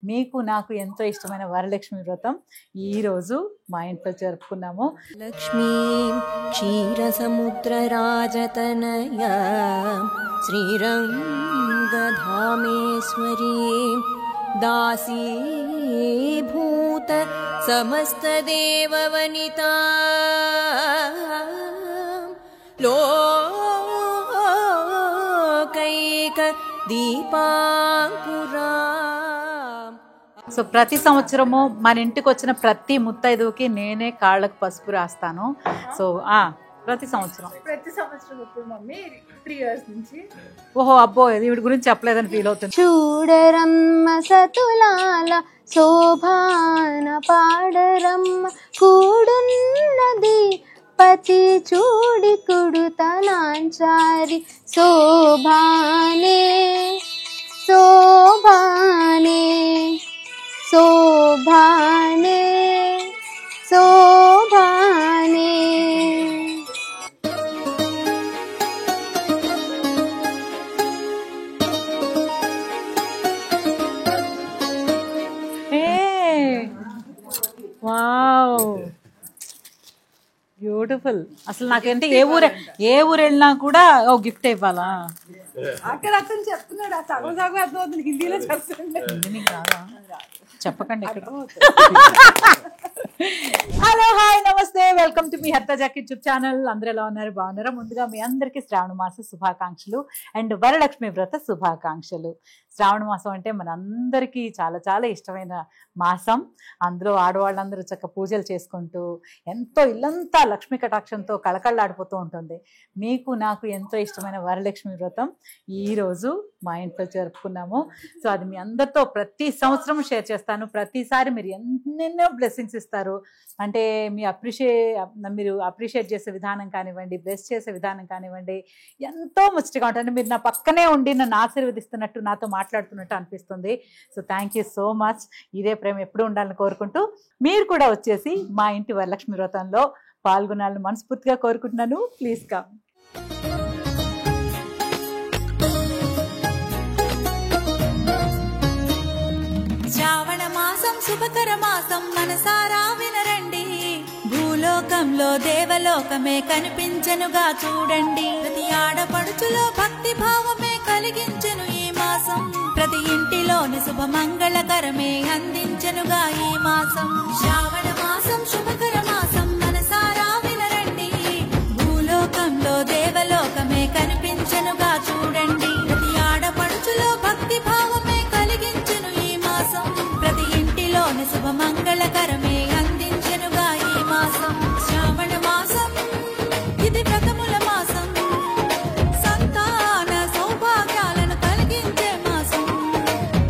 మీకు నాకు ఎంతో ఇష్టమైన వరలక్ష్మి వ్రతం ఈరోజు మా ఇంట్లో జరుపుకున్నాము. లక్ష్మీ క్షీరసముద్రరాజతనయ శ్రీరంగధామేశ్వరీ దాసీభూత సమస్తదేవవనితా లోకైక దీపాంకురా. సో ప్రతి సంవత్సరము మన ఇంటికి వచ్చిన ప్రతి ముత్తైదువుకి నేనే కాళ్ళకు పసుపు రాస్తాను. సో ప్రతి సంవత్సరం ఇప్పుడు మమ్మీ 3 years నుంచి. ఓహో అబ్బో వీడి గురించి చెప్పలేదని ఫీల్ అవుతుంది. చూడరమ్మ సతులాల శోభాన పాడరమ్మ కూడున్నది పతి చూడి కుడుతనాంచారి శోభానే శోభానే శోభానే శోభానే. Wow beautiful. అసలు నాకేంటి ఏ ఊరు వెళ్ళినా కూడా ఓ గిఫ్ట్ ఇవ్వాలా? అక్కడ అతను చెప్తున్నాడు, ఆ సగం సగం అర్థమవుతుంది, హిందీలో చెప్తుండే. చెప్పకండి ఇక్కడ. Hello hi namaste, welcome to మీ హర్త జాక్ యూట్యూబ్ ఛానల్. అందరూ ఎలా ఉన్నారు? బాగున్నారా? ముందుగా మీ అందరికీ శ్రావణ మాస శుభాకాంక్షలు అండ్ వరలక్ష్మి వ్రత శుభాకాంక్షలు. శ్రావణ మాసం అంటే మనందరికీ చాలా చాలా ఇష్టమైన మాసం. అందులో ఆడవాళ్ళందరూ చక్క పూజలు చేసుకుంటూ ఎంతో ఇల్లంతా లక్ష్మీ కటాక్షంతో కళకళలాడిపోతూ ఉంటుంది. మీకు నాకు ఎంతో ఇష్టమైన వరలక్ష్మి వ్రతం ఈరోజు మా ఇంట్లో జరుపుకున్నాము. సో అది మీ అందరితో ప్రతి సంవత్సరం షేర్ చేస్తాను. ప్రతిసారి మీరు ఎన్నెన్నో బ్లెస్సింగ్స్ ఇస్తారు. అంటే మీరు అప్రిషియేట్ చేసే విధానం కానివ్వండి, బ్లెస్ చేసే విధానం కానివ్వండి, ఎంతో ముచ్చటగా ఉంటుంది. మీరు నా పక్కనే ఉండి నన్ను ఆశీర్వదిస్తున్నట్టు, నాతో మాట్లాడుతున్నట్టు అనిపిస్తుంది. So thank you so much. ఇదే ప్రేమ ఎప్పుడు ఉండాలని కోరుకుంటూ మీరు కూడా వచ్చేసి మా ఇంటి వరలక్ష్మి వ్రతంలో పాల్గొనాలని మనస్ఫూర్తిగా కోరుకుంటున్నాను. Please come. శ్రావణ మాసం శుభకర మాసం, మనసారా వినరండి. భూలోకంలో దేవలోకమే కనిపించెనుగా చూడండి. ప్రతి ఆడపడుచులో భక్తి భావమే కలిగించెను ఈ మాసం. ప్రతి ఇంటిలోని శుభ మంగళకరమే అందించెనుగా ఈ మాసం. శ్రావణ మాసం శుభకర మాసం, మనసారా వినరండి. భూలోకంలో దేవలోకమే కనిపించెనుగా చూడండి. ప్రతి ఆడపడుచులో భక్తి భావమే కలిగించెను ఈ మాసం. ప్రతి ఇంటిలోని శుభ మంగళకరమే అందించెనుగా ఈ మాసం. శ్రావణ మాసం ఇది వ్రతముల మాసం, సంతాన సౌభాగ్యాలను కలిగించే మాసం.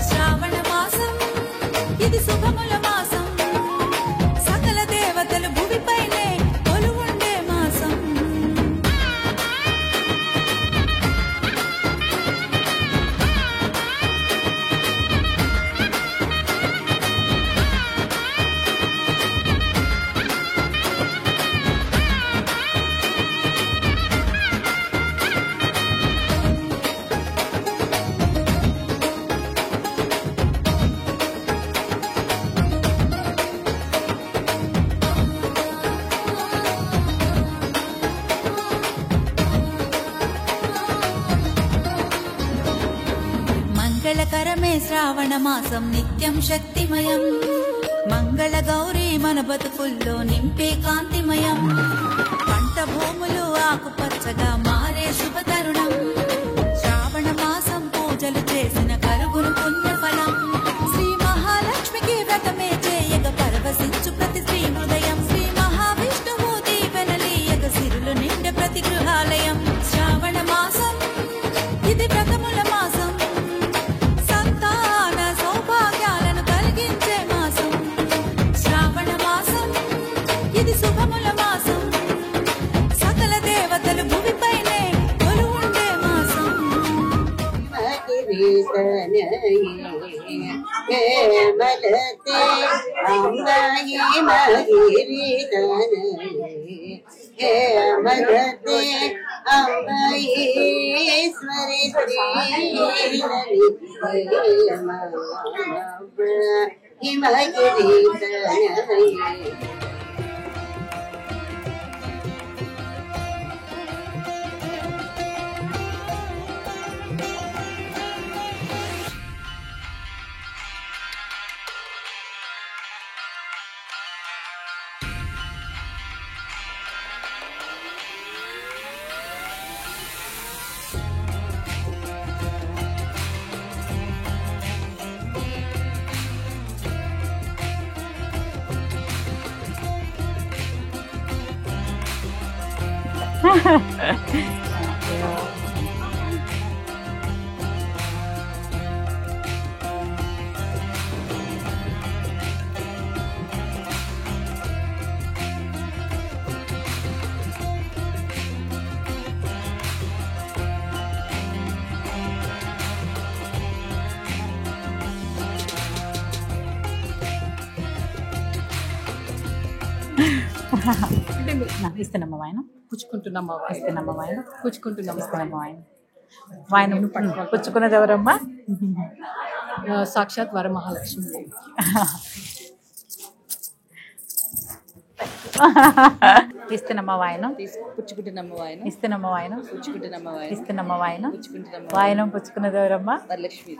శ్రావణ మాసం ఇది శుభముల మాసం, సకల దేవతలు భూమిపైనే కొలువుండే మాసం. మంగళకరమే శ్రావణ మాసం, నిత్యం శక్తిమయం. మంగళ గౌరీ మన బతుకుల్లో నింపే కాంతిమయం. పంట భూములు ఆకుపచ్చగా మారే శుభ తరుణం. శ్రావణ మాసం పూజలు చేసిన కరుగును పుణ్యఫలం. శ్రీ మహాలక్ష్మికి వ్రతమే చేయగ పరవశించు ప్రతి శ్రీ హృదయం. శ్రీ మహావిష్ణువు దీవెనలీయగ సిరులు నిండే ప్రతి గృహాలయం. శ్రావణ మాసం ఇది వ్రతముల మాసం, సంతాన సౌభాగ్యాలను కలిగించే మాసం. శ్రావణ మాసం ఇది శుభముల మాసం, సకల దేవతలు భూమిపైనే కొలువుండే మాసం. అంబయేశ్వరి హిమగిరి ఇస్తున్నామ్మా వాయనం పుచ్చుకుంటున్నామా ఇస్తున్నామ్మా వాయనం పుచ్చుకుంటున్నామా ఇస్తున్నామ్మా వాయనం వాయనం పుచ్చుకున్నది ఎవరమ్మా? సాక్షాత్ వరమహాలక్ష్మి ఇస్తున్నామ్మా వాయనం పుచ్చుకుంటున్నామా వాయనం ఇస్తున్నామ్మా వాయనం పుచ్చుకుంటున్నామా వాయనం ఇస్తున్నామ్మా వాయనం పుచ్చుకుంటున్నామా వాయనం పుచ్చుకున్నది ఎవరమ్మా? Varalakshmi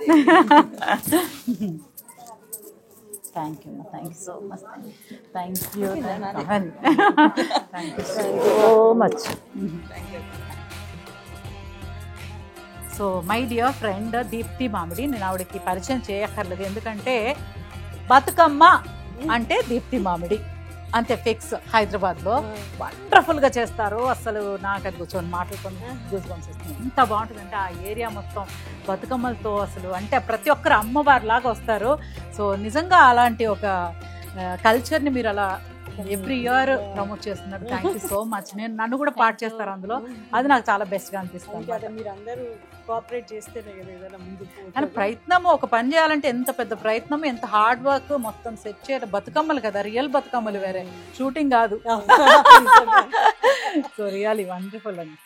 thank you so much. Thank you so much. So my dear friend Deepti Mamidi, నేను ఆవిడకి పరిచయం చేయక్కర్లేదు, ఎందుకంటే బతుకమ్మ అంటే దీప్తి మామిడి అంతే ఫిక్స్. హైదరాబాద్లో వండర్ఫుల్గా చేస్తారు. అసలు నాకు అది కూర్చొని మాట్లాడుకొని గూస్బంప్స్ వస్తుంది. ఎంత బాగుంటుందంటే ఆ ఏరియా మొత్తం బతుకమ్మలతో అసలు అంటే ప్రతి ఒక్కరు అమ్మవారి లాగా వస్తారు. సో నిజంగా అలాంటి ఒక కల్చర్ని మీరు అలా ఎవ్రీ ఇయర్ ప్రమోట్ చేస్తున్నారు. Thank you so much. నన్ను కూడా పార్ట్ చేస్తారు అందులో, అది నాకు చాలా బెస్ట్గా అనిపిస్తుంది. మీరు అందరూ కోఆపరేట్ చేస్తేనే కదా ఏదైనా ముందు కానీ ప్రయత్నము, ఒక పని చేయాలంటే ఎంత పెద్ద ప్రయత్నం, ఎంత హార్డ్ వర్క్, మొత్తం సెట్ చేయడం. బతుకమ్మలు కదా, రియల్ బతుకమ్మలు వేరే, షూటింగ్ కాదు. సో రియల్లీ వండర్ఫుల్ అండి.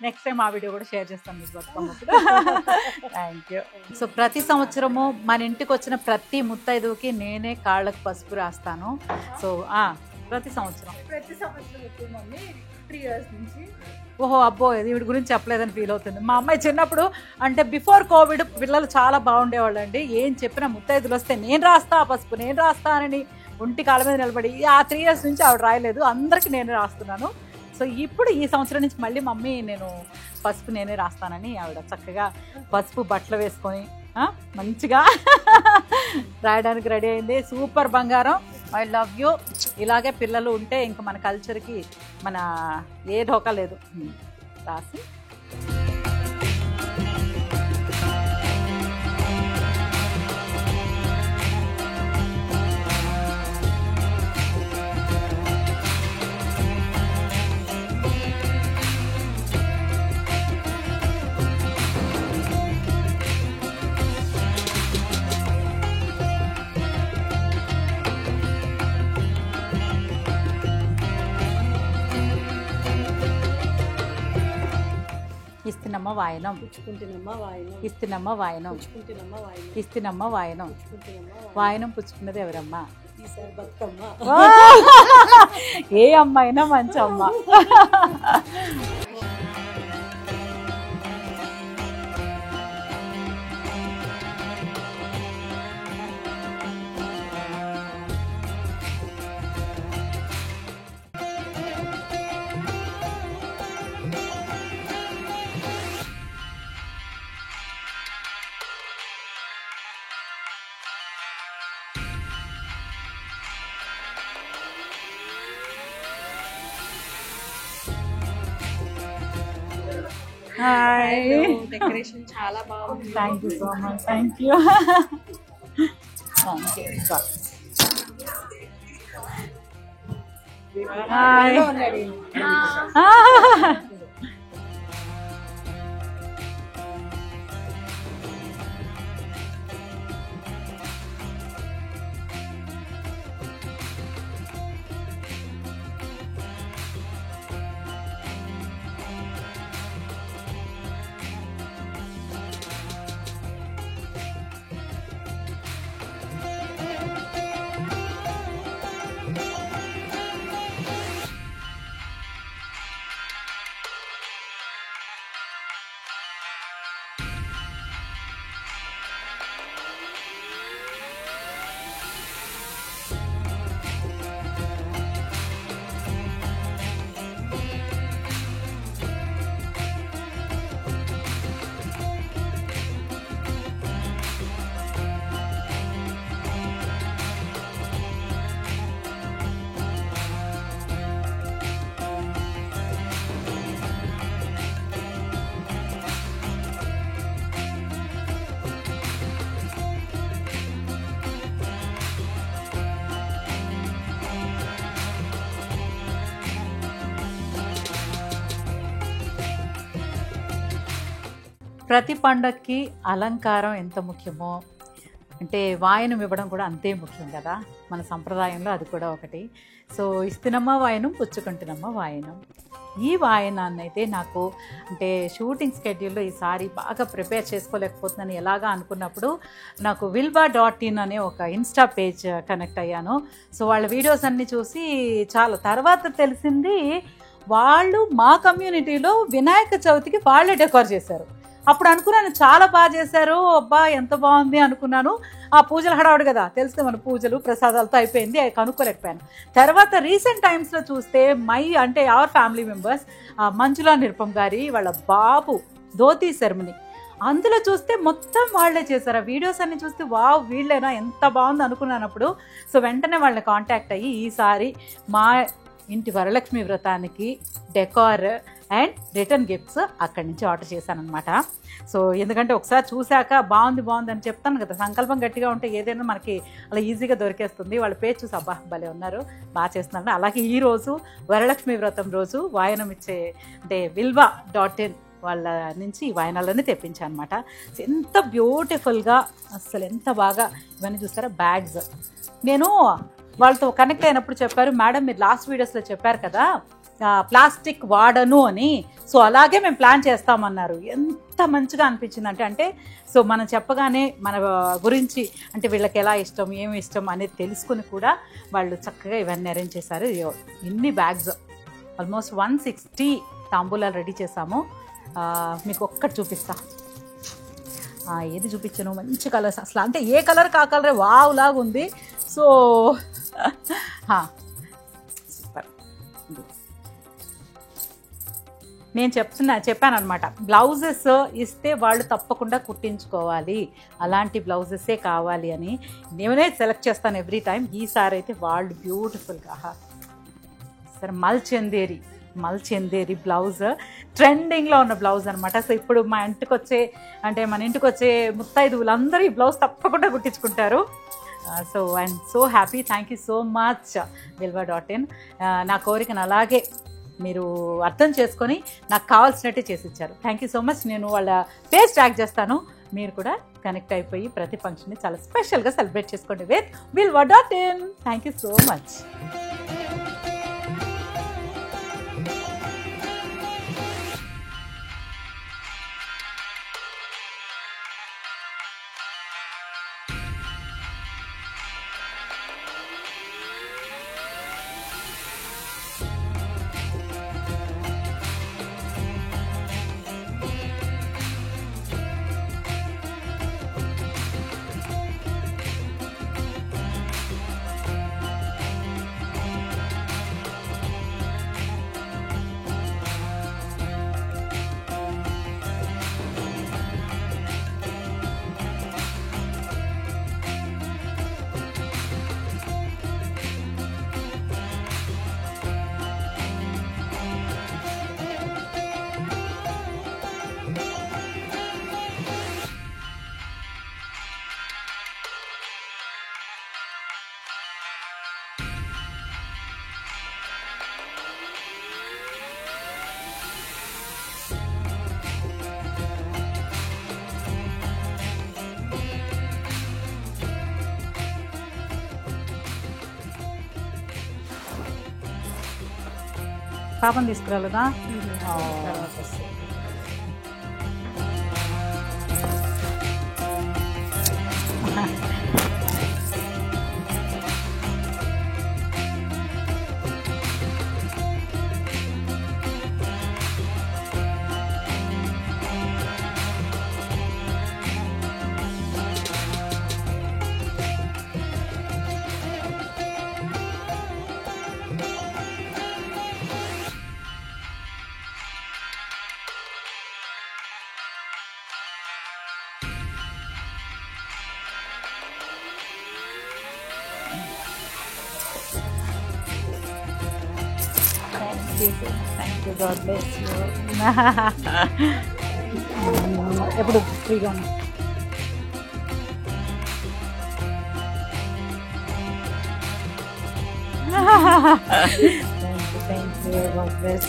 నెక్స్ట్ టైం ఆ వీడియో కూడా షేర్ చేస్తాను మీకు బతుకమ్మ. Thank you. సో ప్రతి సంవత్సరము మన ఇంటికి వచ్చిన ప్రతి ముత్తైదువుకి నేనే కాళ్ళకు పసుపు రాస్తాను. సో ప్రతి సంవత్సరం ఎక్కువ మమ్మీ 3 years నుంచి. ఓహో అబ్బో, వీడి గురించి చెప్పలేదని ఫీల్ అవుతుంది. మా అమ్మాయి చిన్నప్పుడు అంటే బిఫోర్ కోవిడ్ పిల్లలు చాలా బాగుండేవాళ్ళు అండి. ఏం చెప్పినా ముత్తైదులు వస్తే నేను రాస్తా పసుపు, నేను రాస్తా అని ఒంటి కాళ్ళ మీద నిలబడి, ఆ 3 years నుంచి ఆవిడ రాయలేదు, అందరికీ నేను రాస్తున్నాను. సో ఇప్పుడు ఈ సంవత్సరం నుంచి మళ్ళీ మమ్మీ నేను పసుపు నేనే రాస్తానని ఆవిడ చక్కగా పసుపు బట్టలు వేసుకొని మంచిగా రాయడానికి రెడీ అయింది. సూపర్ బంగారం, ఐ లవ్ యూ. ఇలాగే పిల్లలు ఉంటే ఇంకా మన కల్చర్కి మన ఏ ఢోకా లేదు. రాసి ఇస్తున్నమ్మ వాయనం, పుచ్చుకుంటున్నామా వాయనం ఇస్తున్నమ్మ వాయనం, పుచ్చుకుంటున్నామా వాయనం ఇస్తున్నమ్మ వాయనం. పుచ్చుకుంటున్నామా వాయనం పుచ్చుకున్నది ఎవరమ్మా? ఈసారి బతుకమ్మ. ఏ అమ్మైనా మంచి అమ్మ. హాయ్, డెకరేషన్ చాలా బాగుంది. Thank you so much. Thank you. Hi. ప్రతి పండక్కి అలంకారం ఎంత ముఖ్యమో అంటే వాయనం ఇవ్వడం కూడా అంతే ముఖ్యం కదా. మన సంప్రదాయంలో అది కూడా ఒకటి. సో ఇస్తున్నమ్మ వాయనం, పుచ్చుకుంటున్నమ్మ వాయనం. ఈ వాయనాన్ని అయితే నాకు అంటే షూటింగ్ స్కెడ్యూల్లో ఈసారి బాగా ప్రిపేర్ చేసుకోలేకపోతున్నాను ఎలాగా అనుకున్నప్పుడు నాకు vilva.in అనే ఒక ఇన్స్టా పేజ్ కనెక్ట్ అయ్యాను. సో వాళ్ళ వీడియోస్ అన్నీ చూసి చాలా తర్వాత తెలిసింది వాళ్ళు మా కమ్యూనిటీలో వినాయక చవితికి వాళ్ళే డెకోర్ చేశారు. అప్పుడు అనుకున్నాను చాలా బాగా చేశారు, అబ్బా ఎంత బాగుంది అనుకున్నాను. ఆ పూజలు హడావుడు కదా, తెలిస్తే మన పూజలు ప్రసాదాలతో అయిపోయింది, కనుక్కోలేకపోయాను. తర్వాత రీసెంట్ టైమ్స్లో చూస్తే అంటే our family members Manjula Nirupam గారి వాళ్ళ బాబు ధోతీ సెరమనీ అందులో చూస్తే మొత్తం వాళ్ళే చేశారు. ఆ వీడియోస్ అన్ని చూస్తే వావ్ వీళ్ళేనా ఎంత బాగుంది అనుకున్నానప్పుడు. సో వెంటనే వాళ్ళని కాంటాక్ట్ అయ్యి ఈసారి మా ఇంటి వరలక్ష్మి వ్రతానికి డెకార్ అండ్ రిటర్న్ గిఫ్ట్స్ అక్కడి నుంచి ఆర్డర్ చేశానమాట. సో ఎందుకంటే ఒకసారి చూశాక బాగుంది అని చెప్తాను కదా, సంకల్పం గట్టిగా ఉంటే ఏదైనా మనకి అలా ఈజీగా దొరికేస్తుంది. వాళ్ళ పేరు చూసి అబ్బా భలే ఉన్నారు, బాగా చేస్తున్నారు. అలాగే ఈరోజు వరలక్ష్మి వ్రతం రోజు వాయనం ఇచ్చే అంటే vilva.in వాళ్ళ నుంచి ఈ వాయనాలన్నీ తెప్పించాను అనమాట. ఎంత బ్యూటిఫుల్గా అసలు ఎంత బాగా ఇవన్నీ చూస్తారా బ్యాగ్స్. నేను వాళ్ళతో కనెక్ట్ అయినప్పుడు చెప్పారు, మేడం మీరు లాస్ట్ వీడియోస్లో చెప్పారు కదా ప్లాస్టిక్ వాడను అని, సో అలాగే మేము ప్లాన్ చేస్తామన్నారు. ఎంత మంచిగా అనిపించింది అంటే సో మనం చెప్పగానే మన గురించి అంటే వీళ్ళకి ఎలా ఇష్టం ఏమి ఇష్టం అనేది తెలుసుకుని కూడా వాళ్ళు చక్కగా ఇవన్నీ అరేంజ్ చేశారు. ఇన్ని బ్యాగ్స్ ఆల్మోస్ట్ 160 తాంబూలాలు రెడీ చేసాము. మీకు ఒక్కటి చూపిస్తా. ఏది చూపించాను, మంచి కలర్స్ అసలు అంటే ఏ కలర్ కా కలరే వావ్ లాగా ఉంది. So super. నేను చెప్పాను అనమాట, బ్లౌజెస్ ఇస్తే వాళ్ళు తప్పకుండా కుట్టించుకోవాలి, అలాంటి బ్లౌజెసే కావాలి అని. నేనే సెలెక్ట్ చేస్తాను ఎవ్రీ టైం. ఈసారి అయితే వాళ్ళు బ్యూటిఫుల్గా సరే మల్చందేరి బ్లౌజ్ ట్రెండింగ్లో ఉన్న బ్లౌజ్ అనమాట. సో ఇప్పుడు మన ఇంటికి వచ్చే ముత్తైదువులందరూ ఈ బ్లౌజ్ తప్పకుండా కుట్టించుకుంటారు. So I'm so happy. Thank you so much vilva.in. నా కోరికను అలాగే మీరు అర్థం చేసుకొని నాకు కావాల్సినట్టే చేసి ఇచ్చారు. Thank you so much. నేను వాళ్ళ పేజ్ ట్యాగ్ చేస్తాను, మీరు కూడా కనెక్ట్ అయిపోయి ప్రతి ఫంక్షన్ని చాలా స్పెషల్గా సెలబ్రేట్ చేసుకోండి with vilva.in. Thank you so much. పాపం తీసుకురాలేదా? Thank you. God bless you. ఎప్పుడు ఫ్రీగా ఉన్నా. Thank you. God bless.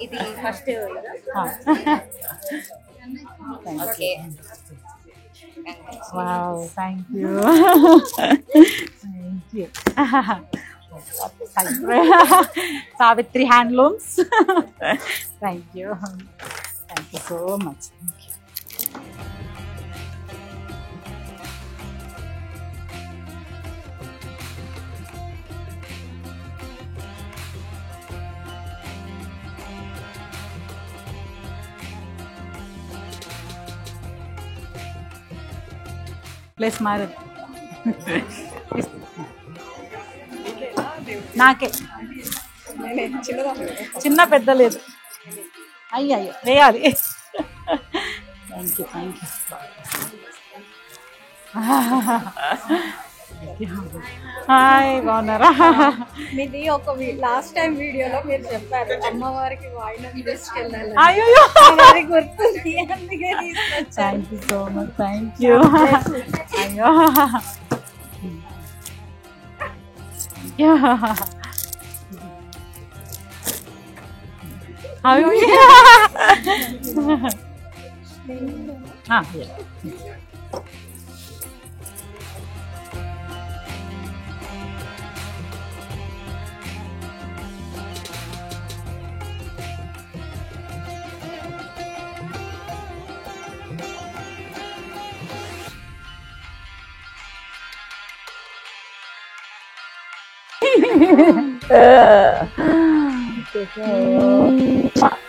ఇది first okay wow thank you Savitri handlooms thank you so much. Place మారదు నాకే చిన్న పెద్ద లేదు. అయ్యో వేయాలి. Thank you. హాయ్ బాగున్నారా? మీది ఒక లాస్ట్ టైం వీడియోలో మీరు చెప్పారు అమ్మవారికి వాయినం తీసుకెళ్ళాలి. అయ్యో అది గుర్తుంది, అందుకే తీసుకొచ్చాను. Thank you so much. Thank you. అయ్యో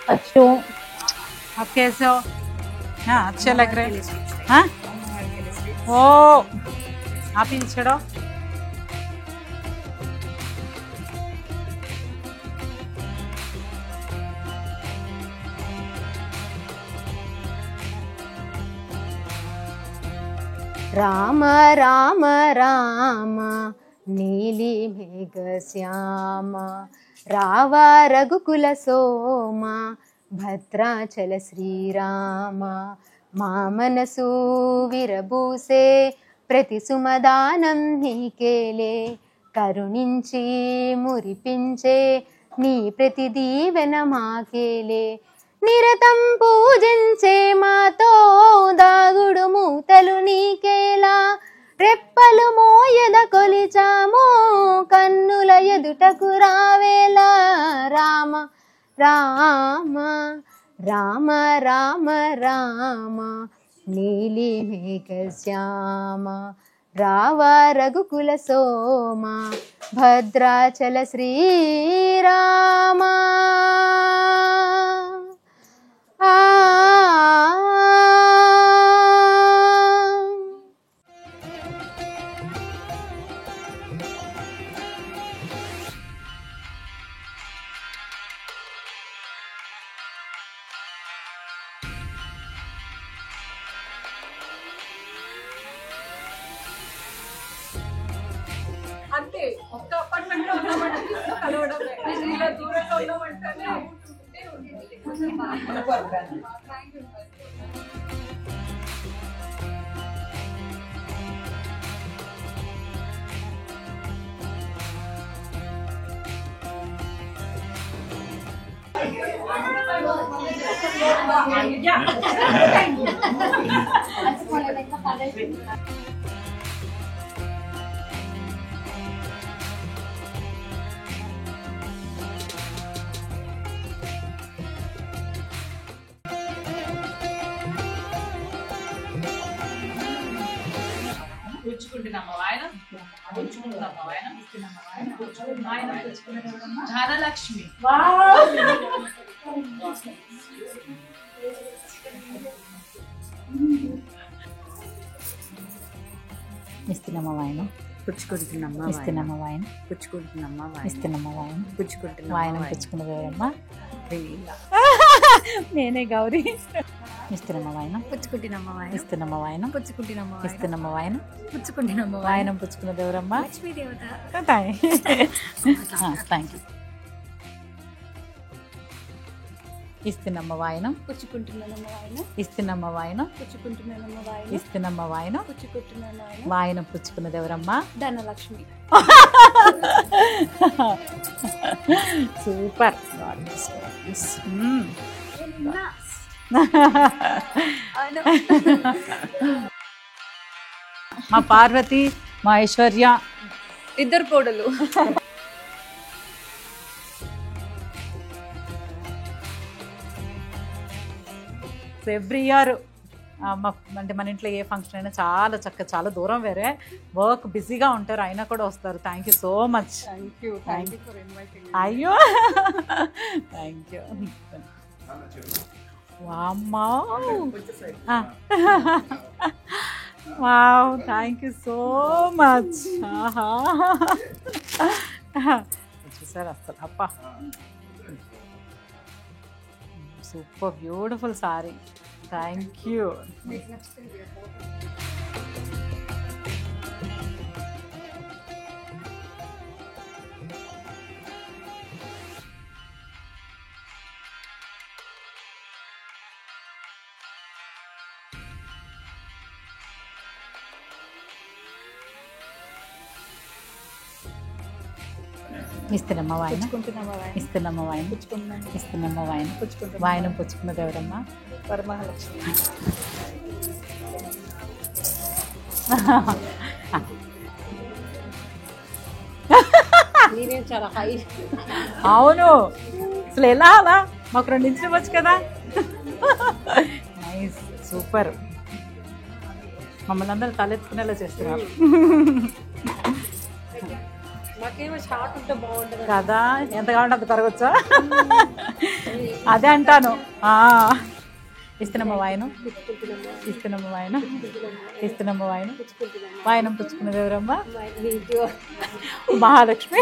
अच्छो आप कैसे हो? हाँ अच्छे लग रहे हैं. हाँ ओ आप ही छेड़ो. రామ రామ రామ నీలి మేఘ శ్యామ రావా రఘుకుల సోమ భద్రాచల శ్రీరామ మా మనసు విరబూసే ప్రతి సుమదానం నీకేలే కరుణించి మురిపించే నీ ప్రతి దీవెన మాకేలే నిరతం పూజించే మాతో దాగుడు మూతలు నీకేలా రెప్పలు మోయద కొలిచాము కన్నుల ఎదుటకు రావేలా రామ రామ రామ రామ రామ నీలి మేఘ శ్యామ రావా రఘుకుల సోమ భద్రాచల శ్రీరామ. అంతే ఒక్క అపార్ట్మెంట్ లో ఉన్నామంటే కలవడమే, ఇలా దూరంగా ఉన్నామంటే ధనలక్ష్మి ఇస్తున్నామా వాయనం పుచ్చుకుంటున్నమ్మా ఇస్తున్నామా వాయనం పుచ్చుకుంటున్నమ్మా ఇస్తున్నామా వాయనం పుచ్చుకుంటున్నా వాయనం పుచ్చుకున్నది ఎవరమ్మా? నేనే గౌరీ. ఇస్తున్నామా వాయనం పుచ్చుకుంటున్నమ్మా ఇస్తున్నామా వాయనం పుచ్చుకుంటున్నమ్మా ఇస్తున్నామా వాయనం పుచ్చుకుంటున్నమ్మా వాయనం పుచ్చుకున్నది ఎవరమ్మా? లక్ష్మీ దేవత థ్యాంక్ యూ. ఇస్తున్నమ్మ వాయనం పుచ్చుకుంటున్నానమ్మ వాయనం ఇస్తున్నమ్మ వాయనం పుచ్చుకుంటున్నానమ్మ వాయనం ఇస్తున్నమ్మ వాయనం పుచ్చుకుంటున్నాను వాయనం పుచ్చుకున్నది ఎవరమ్మా? ధనలక్ష్మి. సూపర్. మా పార్వతి, మా ఐశ్వర్య, ఇద్దరు కోడలు. ఎవ్రీ ఇయర్ అంటే మన ఇంట్లో ఏ ఫంక్షన్ అయినా చాలా చాలా దూరం వేరే వర్క్ బిజీగా ఉంటారు, అయినా కూడా వస్తారు. Thank you so much. అయ్యో థ్యాంక్ యూ. వామ్మా wow, thank you so much. చూసారు అసలు అప్పా, super beautiful sari. Thank you. ఇస్తున్నమ్మ వాయన, ఇస్తున్నమ్మ వాయన, ఇస్తున్నమ్మ వాయన. వాయనం పుచ్చుకున్నది ఎవరమ్మా? వరమహాలక్ష్మి. చాలా హై. అవును, అసలు ఎలా అలా మాకు 2 ఇంచులు ఇవ్వచ్చు కదా. Nice, super. మమ్మల్ని అందరూ తలెత్తుకునేలా చేస్తున్నారు మాకేమో షార్ట్ ఉంటే బాగుంటుంది కదా. ఎంత కావాలంటే అంత పెరగచ్చా? అదే అంటాను. ఇస్తున్నమ్మ వాయనం, ఇస్తున్నమ్మ వాయనం, ఇస్తున్నమ్మ వాయనం. వాయనం పుచ్చుకున్నది ఎవరమ్మా? మహాలక్ష్మి.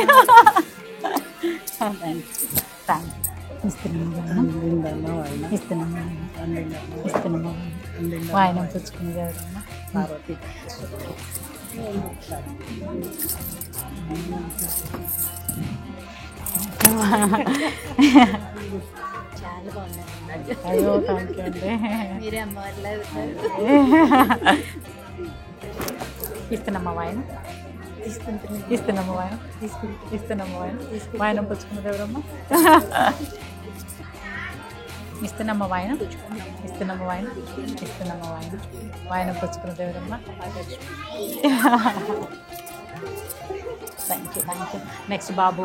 Thank you. ఇస్తున్నమ్మ వాయనం, ఇస్తున్నమ్మ వాయనం, ఇస్తున్నమ్మ వాయనం. వాయనం పుచ్చుకున్నది ఎవరమ్మా? పార్వతి. చాలా బాగుంది. అయ్యో థ్యాంక్ యూ అండి. మీరే అమ్మవారిలా ఇస్తున్నమ్మ వాయనం, ఇస్తున్నమ్మ వాయనం, ఇస్తున్నమ్మ వాయనం. వాయనం పుచ్చుకున్నది ఎవరమ్మా? ఇస్తున్నమ్మ వాయనం, ఇస్తున్నమ్మ వాయనం, ఇస్తున్నమ్మ వాయనం. వాయనం పుచ్చుకున్నది ఎవరమ్మా? Thank you, thank you. Next బాబు,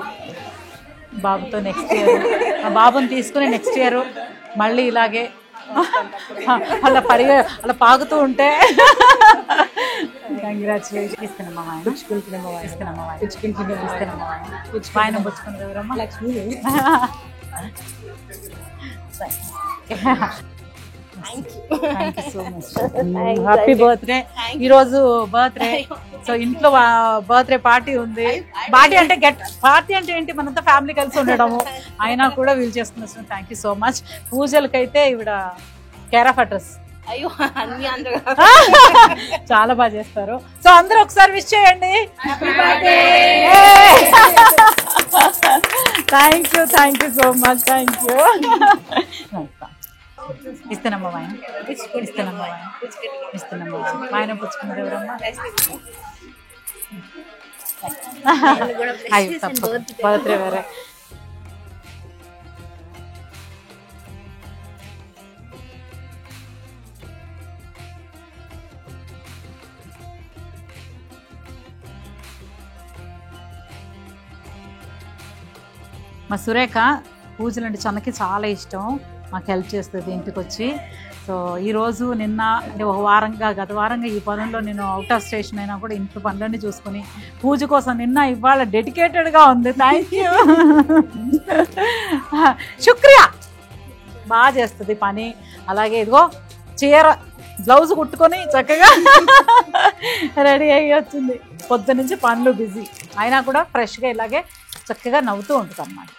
బాబుతో నెక్స్ట్ ఇయర్, ఆ బాబుని తీసుకుని నెక్స్ట్ ఇయర్ మళ్ళీ ఇలాగే అలా అలా పాగుతూ ఉంటే. కంగ్రాచులేషన్. ఇస్తున్నమ్మ వాయనం, ఇస్తున్నమ్మ వాయనం, ఇస్తున్నమ్మ వాయనం. వాయనం పుచ్చుకున్నది ఎవరమ్మా? Lakshmi. Thank you so much. Happy birthday. ఈరోజు బర్త్డే, సో ఇంట్లో బర్త్డే పార్టీ ఉంది. పార్టీ అంటే పార్టీ అంటే ఏంటి, మనంతా ఫ్యామిలీ కలిసి ఉండడము, అయినా కూడా వీలు చేసుకున్నాం. Thank you so much. పూజలకైతే ఇవిడ కేర్ ఆఫ్ అడ్రస్. అయ్యో అన్ని అందరూ చాలా బాగా చేస్తారు. సో అందరూ ఒకసారి విష్ చేయండి. Thank you so much. Thank you. ఇస్తున్నమ్మ వాయనం, ఇస్తున్నమ్మ వాయనం, ఇస్తున్నమ్మ వాయనం. వాయనం పుచ్చుకున్నది ఎవరమ్మా? అయ్యో తప్ప, బర్త్డే వేరే. మా సురేఖ పూజలు అంటే చన్నకి చాలా ఇష్టం, మాకు హెల్ప్ చేస్తుంది ఇంటికి వచ్చి. సో ఈరోజు నిన్న అంటే గత వారంగా ఈ పనుల్లో నేను అవుట్ ఆఫ్ స్టేషన్ అయినా కూడా ఇంట్లో పనులన్నీ చూసుకుని పూజ కోసం నిన్న ఇవాళ డెడికేటెడ్గా ఉంది. Thank you. శుక్రియా. బాగా చేస్తుంది పని. అలాగే ఇదిగో చీర బ్లౌజ్ కుట్టుకొని చక్కగా రెడీ అయ్యి వచ్చింది. పొద్దు నుంచి పనులు బిజీ అయినా కూడా ఫ్రెష్గా ఇలాగే చక్కగా నవ్వుతూ ఉంటుంది అన్నమాట.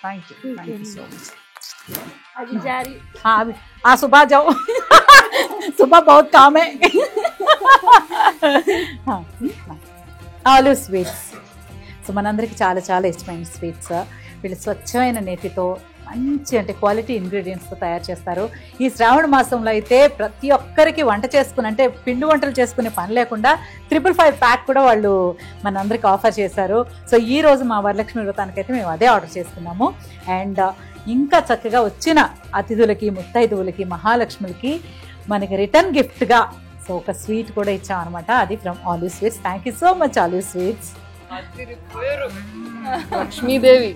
Thank you so much. सुबह जाओ. सुबह बहुत काम है. ఆలు స్వీట్స్. సో మనందరికీ చాలా చాలా ఇష్టమైన స్వీట్స్. వీళ్ళు స్వచ్ఛమైన నేతితో మంచి అంటే క్వాలిటీ ఇంగ్రీడియంట్స్తో తయారు చేస్తారు. ఈ శ్రావణ మాసంలో అయితే ప్రతి ఒక్కరికి వంట చేసుకుని అంటే పిండి వంటలు చేసుకునే పని లేకుండా 555 ప్యాక్ కూడా వాళ్ళు మనందరికి ఆఫర్ చేశారు. సో ఈ రోజు మా వరలక్ష్మి వ్రతానికైతే మేము అదే ఆర్డర్ చేసుకున్నాము. అండ్ ఇంకా చక్కగా వచ్చిన అతిథులకి, ముత్తైదువులకి, మహాలక్ష్ములకి మనకి రిటర్న్ గిఫ్ట్గా సో ఒక స్వీట్ కూడా ఇచ్చాం అనమాట. అది from olive sweets. Thank you so much olive sweets. Lakshmidevi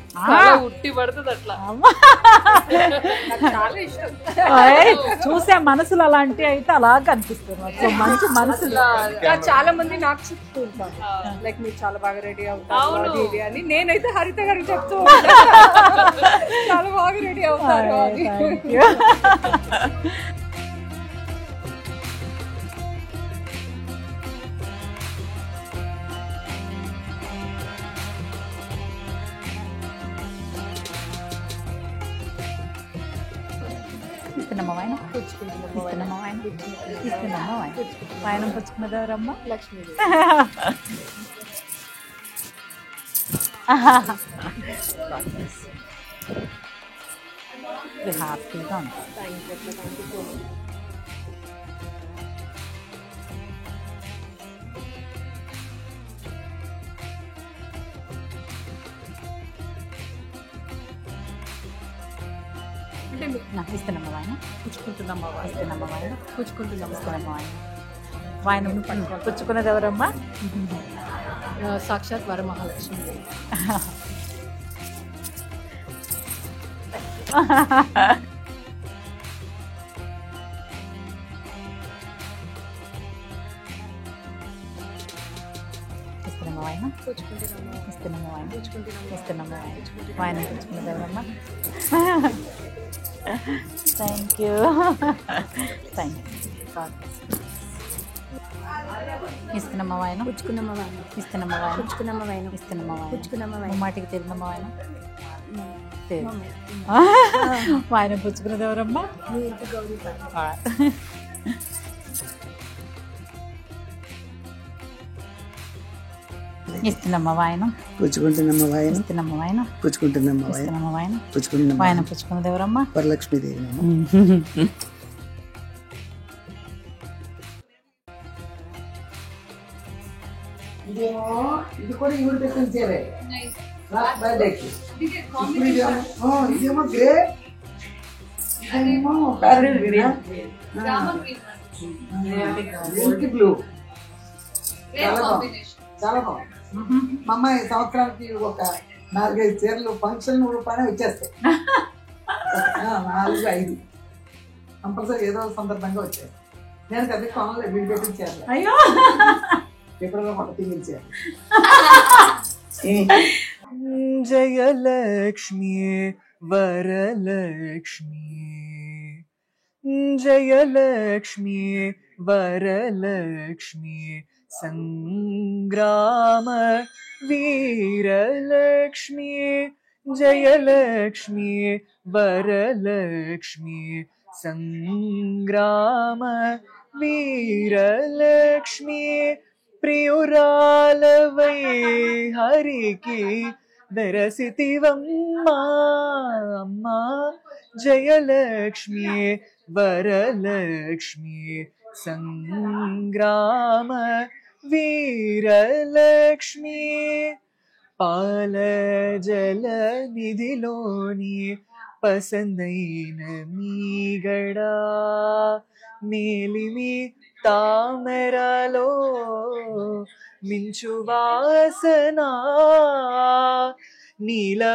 ఉట్టి పడుతుంది అట్లా. చూసే మనసులు అలాంటి అయితే అలాగా అనిపిస్తుంది. సో మంచి మనసులు చాలా మంది నాకు చెప్తూ ఉంటారు లైక్ మీరు చాలా బాగా రెడీ అవుతారు అది ఇది అని. నేనైతే హరిత గారికి చెప్తూ చాలా బాగా రెడీ అవుతారు అని. ఇస్తున్నామా వాయన? ఇస్తున్నామా వాయన? ఇస్తున్నామా వాయన? వాయనం పుచ్చుకున్నదెవరమ్మా? లక్ష్మీదేవి. హ్యాపీగా ఉంది. ఇస్తున్నామా వాయన? పుచ్చుకుంటున్నామా ఇస్తున్నామా వాయన? పుచ్చుకుంటున్నామా ఇస్తున్నామా వాయన? వాయనం పుచ్చుకున్నది ఎవరమ్మా? సాక్షాత్ వరమహాలక్ష్మి. ఇస్తున్నామా వాయన? పుచ్చుకుంటున్నామా ఇస్తున్నామా వాయన? పుచ్చుకుంటున్నామా ఇస్తున్నామా వాయన? వాయనం పుచ్చుకున్నది ఎవరమ్మా? Thank you. Thank you. ఇస్తున్నామా వాయన? పుచ్చుకున్నామా వాయన? ఇస్తున్నామా వాయన? పుచ్చుకున్నామా వాయన? ఇస్తున్నామా వాయన? పుచ్చుకున్నామా వాయన? మాటికి తెలియదమ్మా వాయన? వాయన పుచ్చుకున్నది ఎవరమ్మా? ఇస్తున్నామా వాయన? పుచ్చుకుంటున్నమ్మ వాయన. ఇస్తున్నామా వాయన? పుచ్చుకుంటున్నమ్మ వాయన. ఇస్తున్నామా వాయన? పుచ్చుకుంటున్నమ్మ వాయన పుచ్చుకున్నది ఎవరమ్మా? వరలక్ష్మీదేవి. ఇది కూడా ఈవిడ పెట్టించారే బర్త్డేకి. ఇదేమో గ్రే, ఇదేమో ప్యారెట్ గ్రీన్, బ్లూ. చాలా బాగుంది. మా అమ్మాయి సంవత్సరానికి ఒక 4-5 చీరలు ఫంక్షన్ రూపాయనే వచ్చేస్తాయి. 4-5 కంపల్సరీ ఏదో సందర్భంగా వచ్చాయి. నేను పెద్ద కొనలేదు, వీడు పెట్టించారు. అయ్యో ఎప్పుడో మొట్ట తినిపించారు. జయలక్ష్మి వరలక్ష్మి, జయలక్ష్మి వరలక్ష్మి, సంగ్రామ వీరలక్ష్మి, జయలక్ష్మి వరలక్ష్మి, సంగ్రామ వీరలక్ష్మి, ప్రియురాలవై హరికి దరసితివమ్మా అమ్మా, జయలక్ష్మి వరలక్ష్మి, సంగ్రామ వీరలక్ష్మి, పాల జల నిధిలోని పసందైన మీగడా, మేలిమి తామరలో మించు వాసన, నీలవర్ణునురముపై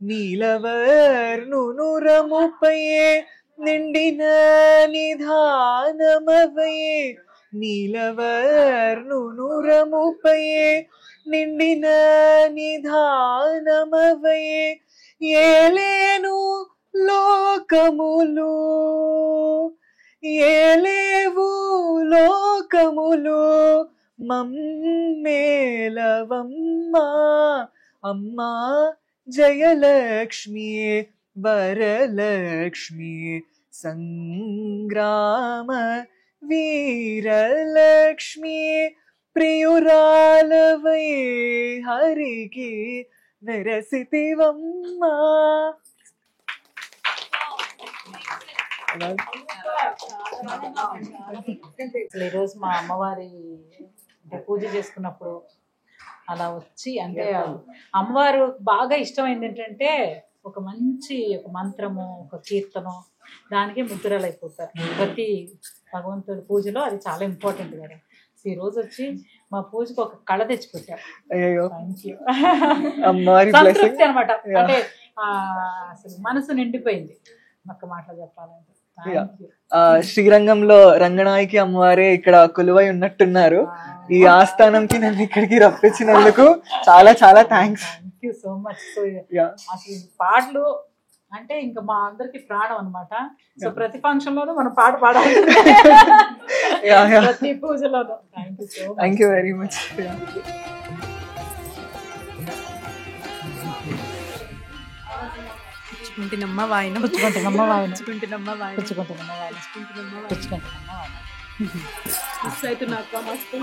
నీలవర్ణునురముపై నిండిన నిధానమవై, నీలవర్ణునురముపై నిండిన నిధానమవై, ఏలేను లోకములు ఏలేవు లోకములు, మమ్మేలవమ్మా అమ్మా, జయలక్ష్మి వరలక్ష్మి, సంగ్రామ వీరలక్ష్మి, ప్రియురాలవై హరికి వెరసితివమ్మా. అసలు ఈరోజు మా అమ్మవారి అంటే పూజ చేసుకున్నప్పుడు అలా వచ్చి అంటే అమ్మవారు బాగా ఇష్టమైంది ఏంటంటే ఒక మంచి ఒక మంత్రము ఒక కీర్తనం దానికి ముద్రలు అయిపోతారు. ప్రతి భగవంతుడి పూజలో అది చాలా ఇంపార్టెంట్ కదా. ఈ రోజు వచ్చి మా పూజకు ఒక కళ తెచ్చిపెట్టారు. అయ్యో థ్యాంక్ యూ. అమ్మవారి సంతృప్తి అనమాట. అంటే అసలు మనసు నిండిపోయింది ఒక్క మాటలో చెప్పాలంటే. శ్రీరంగంలో రంగనాయకి అమ్మవారే ఇక్కడ కొలువై ఉన్నట్టున్నారు. ఈ ఆస్థానంకి నన్ను ఇక్కడికి రప్పించినందుకు చాలా చాలా thanks. Thank you so much. So అసలు పాటలు అంటే ఇంకా మా అందరికి ప్రాణం అనమాట. సో ప్రతి ఫంక్షన్ లోనూ మనం పాట పాడాలి, ప్రతి పూజలోనూ. Thank you so much. Thank you very much. పుచ్చుకుంటున్నమ్మ వాయిన పుచ్చుకుంటున్నమ్మ వాయిన పుచ్చుకుంటున్నమ్మ వాయిన పుచ్చుకుంటున్నమ్మ వాయిన పుచ్చుకుంటున్నమ్మ వాయిన. మిస్ అవుతున్నా అక్క మస్తు.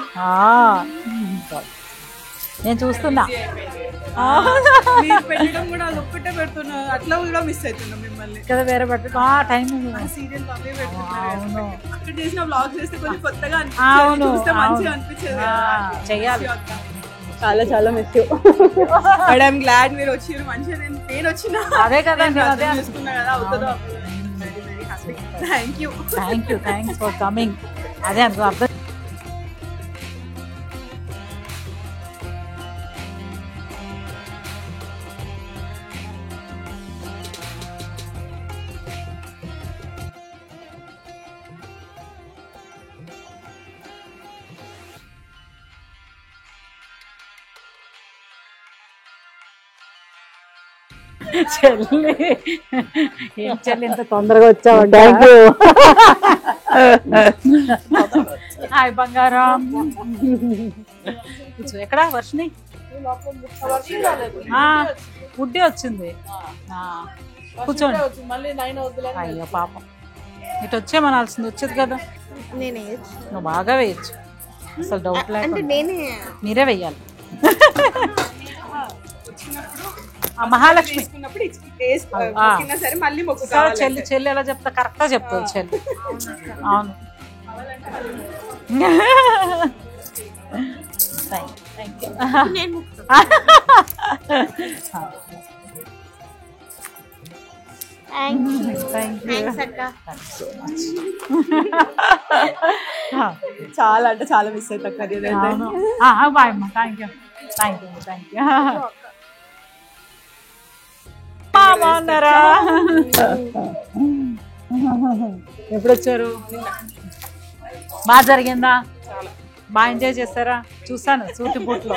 నేను చూస్తున్నా మీరు పెట్టడం కూడా అది ఒక్కటే పెడుతున్నా, అట్లా కూడా మిస్ అవుతున్నా మిమ్మల్ని కదా. వేరే పెట్ట టైం సీరియల్ అవే పెడుతున్నారు. అవును అక్కడ చేసిన బ్లాగ్ చేస్తే కొంచెం కొత్తగా అవును, చూస్తే మంచిగా అనిపించేది. చెయ్యాలి. చాలా చాలా మిస్ బట్ ఐఎమ్ గ్లాడ్ మీరు వచ్చారు. మంచిగా నేను వచ్చిన అదే కదా అదే చూసుకున్నా కదా అవుతుందో. Thank you. Thanks for coming. అదే అనుకో అర్థం. చెల్లి ఏం చెల్లి ఇంత తొందరగా వచ్చావంటే. హాయ్ బంగారం. ఎక్కడ వర్షిని ఉడ్డే వచ్చింది. కూర్చోండి. అయ్యో పాపం, ఇటు వచ్చే మనాల్సింది. వచ్చేది కదా, నువ్వు బాగా వేయచ్చు. అసలు డౌట్ లేకుండా మీరే వెయ్యాలి. మహాలక్ష్మి చెల్లి చెల్లి ఎలా చెప్తా కరెక్ట్గా చెప్తుంది చెల్లి. అవును థ్యాంక్ యూ. చాలా అంటే చాలా మిస్ అవుతా. బాయ్ అమ్మా. Thank you. బాగున్నారా? ఎప్పుడు వచ్చారు? బాగా జరిగిందా? బాగా ఎంజాయ్ చేస్తారా? చూసాను సూటి బూట్లో.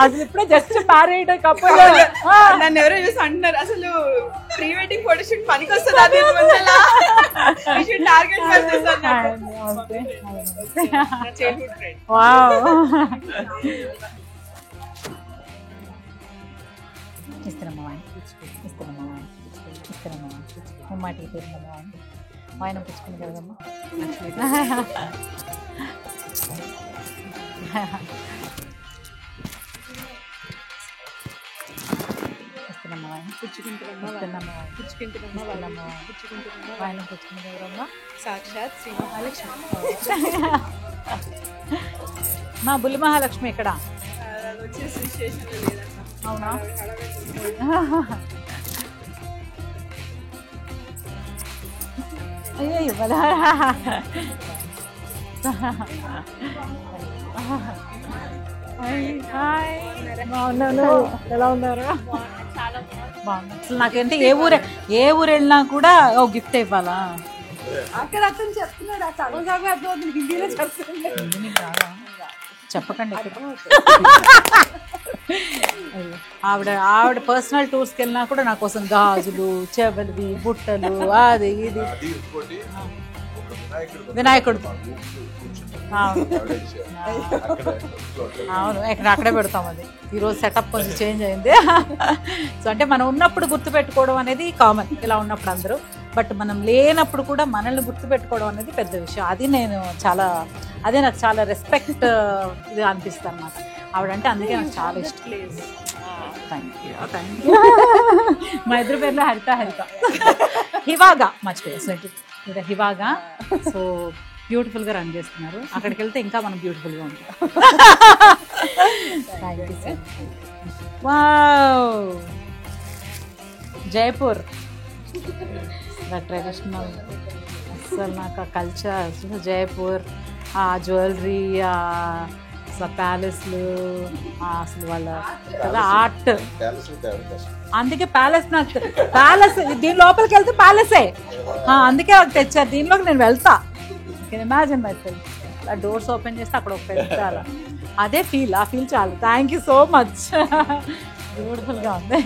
అసలు ఇప్పుడే జస్ట్ మ్యారీడ్ కపుల్. నన్ను ఎవరో చూసి అంటున్నారు అసలు ప్రీ వెడ్డింగ్ ఫోటోషూట్ పనికి వస్తుంది. అది మాటికి పేరు ఆయన పుచ్చుకుంది కదమ్మా. సాక్షాత్ శ్రీ మహాలక్ష్మి. మా బుల్లి మహాలక్ష్మి ఎక్కడ? అవునా? అయ్యో ఇవ్వదా? బాగున్నాను. ఎలా ఉన్నారు? బాగున్నా. అసలు నాకేంటే ఏ ఊరు వెళ్ళినా కూడా ఓ గిఫ్ట్ ఇవ్వాలా? అక్కడ అతను చెప్తున్నాడు సగం అర్థం హిందీలో చెప్తున్నాడు. చెప్పకండి. ఆవిడ పర్సనల్ టూర్స్కి వెళ్ళినా కూడా నా కోసం గాజులు, చెవులవి, బుట్టలు, అది ఇది. వినాయకుడు అవును, అక్కడే పెడతాం. అది ఈరోజు సెటప్ కొంచెం చేంజ్ అయింది. సో అంటే మనం ఉన్నప్పుడు గుర్తుపెట్టుకోవడం అనేది కామన్, ఇలా ఉన్నప్పుడు అందరూ. బట్ మనం లేనప్పుడు కూడా మనల్ని గుర్తుపెట్టుకోవడం అనేది పెద్ద విషయం. అది నాకు చాలా రెస్పెక్ట్ ఇది అనిపిస్తుంది అన్నమాట. ఆవిడంటే అందుకే నాకు చాలా ఇష్టం. థ్యాంక్ యూ మా ఇద్దరు పేర్లు హరిత హివాగా మర్చిపోయా హివాగా. సో బ్యూటిఫుల్గా రన్ చేస్తున్నారు. అక్కడికి వెళ్తే ఇంకా మనం బ్యూటిఫుల్గా ఉంటాం. Thank you sir. Wow, Jaipur traditional. అసలు నాకు ఆ కల్చర్, జైపూర్ ఆ జ్యువెలరీ, అసలు ప్యాలెస్లు, అసలు వాళ్ళ కదా ఆర్ట్. అందుకే ప్యాలెస్ నాకు ప్యాలెస్, దీని లోపలికి వెళ్తే ప్యాలెసే, అందుకే నాకు తెచ్చారు. దీనిలోకి నేను వెళ్తా. ఇమాజిన్ మై సెల్ఫ్ అలా డోర్స్ ఓపెన్ చేస్తే అక్కడ ఒక పెద్ద అలా అదే ఫీల్, ఆ ఫీల్ చాలు. Thank you so much. బ్యూటిఫుల్గా ఉంది.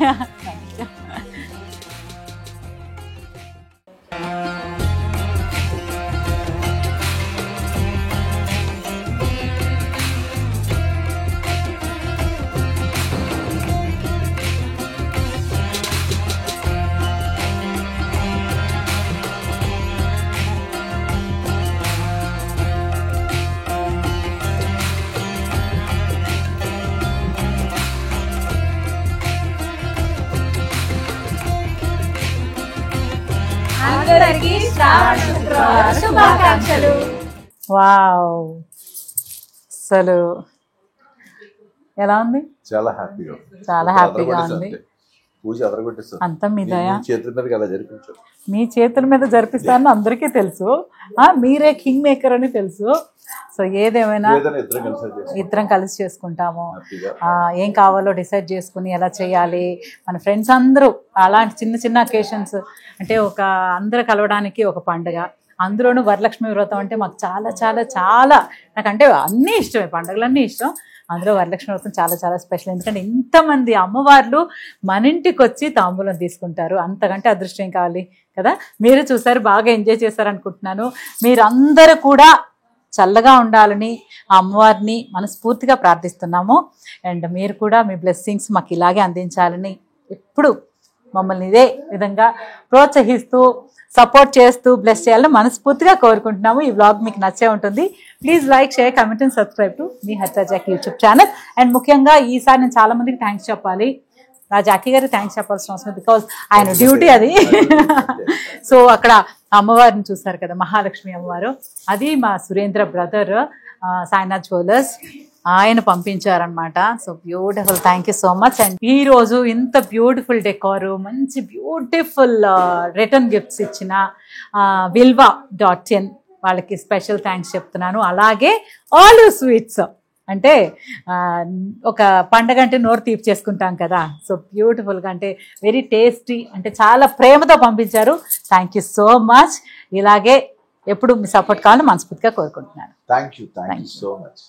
వావ్, అసలు ఎలా ఉంది? చాలా హ్యాపీగా చాలా హ్యాపీగా ఉంది. పూజ అదరగొట్టేస్తాను. అంతా మీ దయ. చేతుల మీద అలా జరిపించారు. మీ చేతుల మీద జరిపిస్తానని అందరికీ తెలుసు. మీరే కింగ్ మేకర్ అని తెలుసు. సో ఏదేమైనా ఇద్దరం కలిసి చేసుకుంటాము. ఏం కావాలో డిసైడ్ చేసుకుని ఎలా చేయాలి. మన ఫ్రెండ్స్ అందరూ అలాంటి చిన్న చిన్న అకేషన్స్ అంటే ఒక అందరూ కలవడానికి ఒక పండుగ. అందులోనూ వరలక్ష్మి వ్రతం అంటే మాకు చాలా చాలా చాలా, నాకంటే అన్నీ ఇష్టమే, పండుగలన్నీ ఇష్టం. అందులో వరలక్ష్మి వ్రతం చాలా చాలా స్పెషల్. ఎందుకంటే ఇంతమంది అమ్మవార్లు మన ఇంటికి వచ్చి తాంబూలం తీసుకుంటారు. అంతకంటే అదృష్టం ఏం కావాలి కదా. మీరు చూసారు, బాగా ఎంజాయ్ చేశారు అనుకుంటున్నాను. మీరందరూ కూడా చల్లగా ఉండాలని ఆ అమ్మవారిని మనస్ఫూర్తిగా ప్రార్థిస్తున్నాము. అండ్ మీరు కూడా మీ బ్లెస్సింగ్స్ మాకు ఇలాగే అందించాలని, ఎప్పుడు మమ్మల్ని ఇదే విధంగా ప్రోత్సహిస్తూ సపోర్ట్ చేస్తూ బ్లెస్ చేయాలని మనస్ఫూర్తిగా కోరుకుంటున్నాము. ఈ వ్లాగ్ మీకు నచ్చే ఉంటుంది. Please like, share, comment and subscribe to మీ Haritha Jackie YouTube channel. And ముఖ్యంగా ఈసారి నేను చాలా మందికి థ్యాంక్స్ చెప్పాలి. నా జాకీ గారికి థ్యాంక్స్ చెప్పాల్సిన అవసరం, బికాజ్ ఆయన డ్యూటీ అది. సో అక్కడ అమ్మవారిని చూస్తారు కదా, మహాలక్ష్మి అమ్మవారు, అది మా సురేంద్ర బ్రదర్ సాయినాథ్ జ్యువెలర్స్, ఆయన పంపించారనమాట. So beautiful, thank you so much. And ఈ రోజు ఇంత బ్యూటిఫుల్ డెకారు, మంచి బ్యూటిఫుల్ రిటర్న్ గిఫ్ట్స్ ఇచ్చిన vilva.in వాళ్ళకి స్పెషల్ థ్యాంక్స్ చెప్తున్నాను. అలాగే ఆల్ స్వీట్స్ అంటే ఒక పండగ అంటే నోరు తీపి చేసుకుంటాం కదా. సో బ్యూటిఫుల్గా అంటే వెరీ టేస్టీ, అంటే చాలా ప్రేమతో పంపించారు. Thank you so much. ఇలాగే ఎప్పుడు మీ సపోర్ట్ కావాలని మనస్ఫూర్తిగా కోరుకుంటున్నాను. Thank you so much.